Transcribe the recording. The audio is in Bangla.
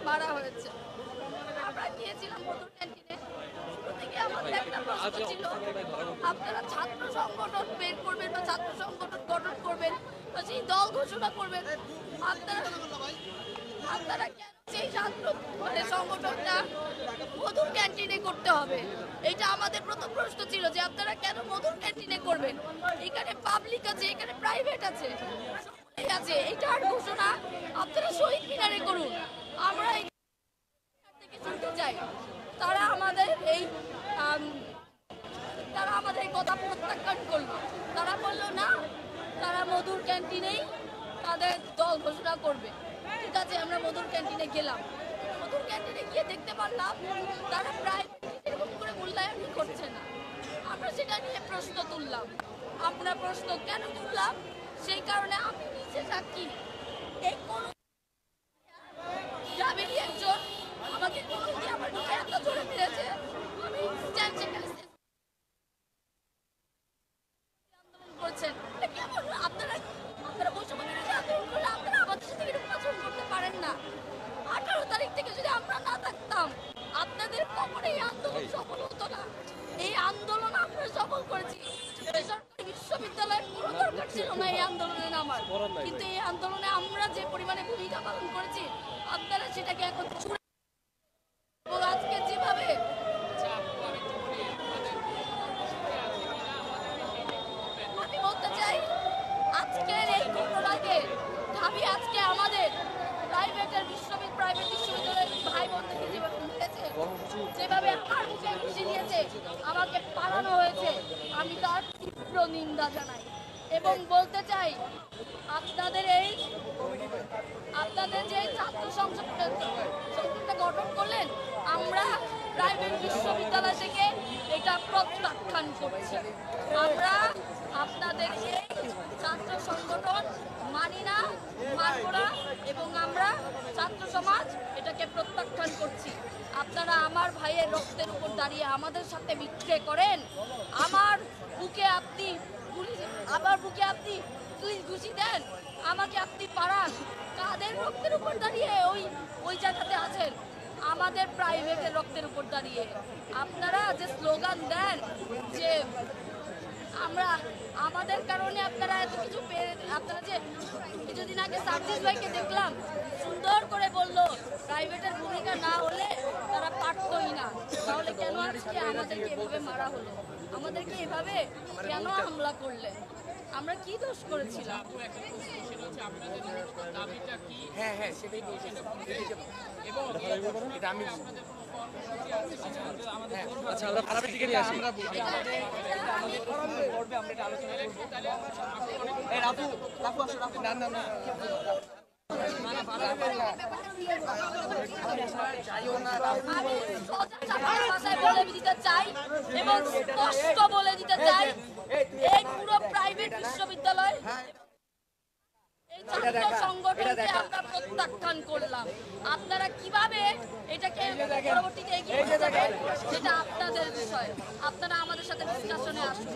মারা হয়েছে। আমরা গিয়েছিলাম মধুর ক্যান্টিনে। শুরু থেকে আমাদের একটা প্রশ্ন ছিল, আপনারা ছাত্র সংগঠন বের করবেন বা ছাত্র সংগঠন গঠন করবেন বা সেই দল ঘোষণা করবেন, আপনারা আপনারা কেন সেই ছাত্র সংগঠনটা মধুর ক্যান্টিনে করতে হবে? এটা আমাদের প্রথম প্রশ্ন ছিল যে আপনারা কেন মধুর ক্যান্টিনে করবেন? এখানে পাবলিক আছে, এখানে প্রাইভেট আছে, সকলেই আছে। এটার ঘোষণা আপনারা শহীদ মিনারে করুন। আমরা থেকে শুনতে চাই তারা আমাদের এই তারা আমাদের কথা প্রত্যাখ্যান করলো। তারা বললো না, তারা মধুর ক্যান্টিনেই তাদের দল ঘোষণা করবে। ঠিক আছে, আমরা মধুর ক্যান্টিনে গেলাম। মধুর ক্যান্টিনে গিয়ে দেখতে পারলাম তারা প্রায় এরকম করে মূল্যায়নই করছে না। আমরা সেটা নিয়ে প্রশ্ন তুললাম। আমরা প্রশ্ন কেন তুললাম? সেই কারণে আমি নিজে সাক্ষী। এই কোন গ্রামেরই একজন আমাকে আমার মুখে এত জোরে মেরেছে, আমি ইনস্ট্যান্ট সেখানে আন্দোলন করছেন। কেমন আপনারা বৈষম্য বিরোধী আন্দোলন করলে আপনারা আমাদের সাথে এরকম আচরণ করতে পারেন না? 18 তারিখ থেকে যদি আমরা না থাকতাম, আপনাদের কখনো এই আন্দোলন সফল হতো না। এই আন্দোলন আমরা সফল করেছি। বেসরকারি বিশ্ববিদ্যালয়ের কোনো দরকার ছিল না এই আন্দোলনে নামার, কিন্তু এই আন্দোলনে আমরা যে পরিমাণে ভূমিকা পালন করেছি, আপনারা সেটাকে এখন আজকে যেভাবে আমি বলতে চাই, আজকের এই ঘটনাকে আমি আজকে আমাদের প্রাইভেট বিশ্ববিদ্যালয়ের ভাই বোনদেরকে যেভাবে মেরেছে, যেভাবে আমার মুখে ঘুষি দিয়েছে, আমাকে পালানো হয়েছে, আমি তার তীব্র নিন্দা জানাই এবং বলতে চাই আপনাদের যে ছাত্র সংসদটা গঠন করলেন, আমরা প্রাইভেট বিশ্ববিদ্যালয় থেকে এটা প্রত্যাখ্যান করছি। আমরা আপনাদেরকে ছাত্র সংগঠন মানি না, মানব না এবং আমরা ছাত্র সমাজ এটাকে প্রত্যাখ্যান করছি। আপনারা আমার ভাইয়ের রক্তের উপর দাঁড়িয়ে আমাদের সাথে বিক্রে করেন। আমার বুকে আপনি ঘুষি দেন, আমাকে আপনি পাড়ান। কাদের রক্তের উপর দাঁড়িয়ে ওই জায়গাতে আছেন? আমাদের প্রাইভেটের রক্তের উপর দাঁড়িয়ে। আপনারা যে স্লোগান দেন যে আমরা আমাদের কারণে আপনারা এত কিছু আপনারা যে কিছুদিন আগে সার্জিস ভাইকে দেখলাম সুন্দর করে বললো প্রাইভেটের ভূমিকা না হলে তারা পারতই না। তাহলে কেন আজকে আমাদেরকে এভাবে মারা হলো? আমাদেরকে এভাবে কেন হামলা করলেন? আমরা কি দোষ করেছিলাম? হ্যাঁ হ্যাঁ সেটাই আচ্ছা আমরা খারাপের দিকে নিয়ে আসি। বলে দিতে চাই এবং স্পষ্ট বলে দিতে চাই, এই পুরো প্রাইভেট বিশ্ববিদ্যালয় এই ছাত্র সংগঠনকে আমরা প্রত্যাখ্যান করলাম। আপনারা কিভাবে এটাকে পরবর্তীতে এগিয়ে নিয়ে যাবেন সেটা আপনাদের বিষয়। আপনারা আমাদের সাথে ডিসকাশনে আসুন।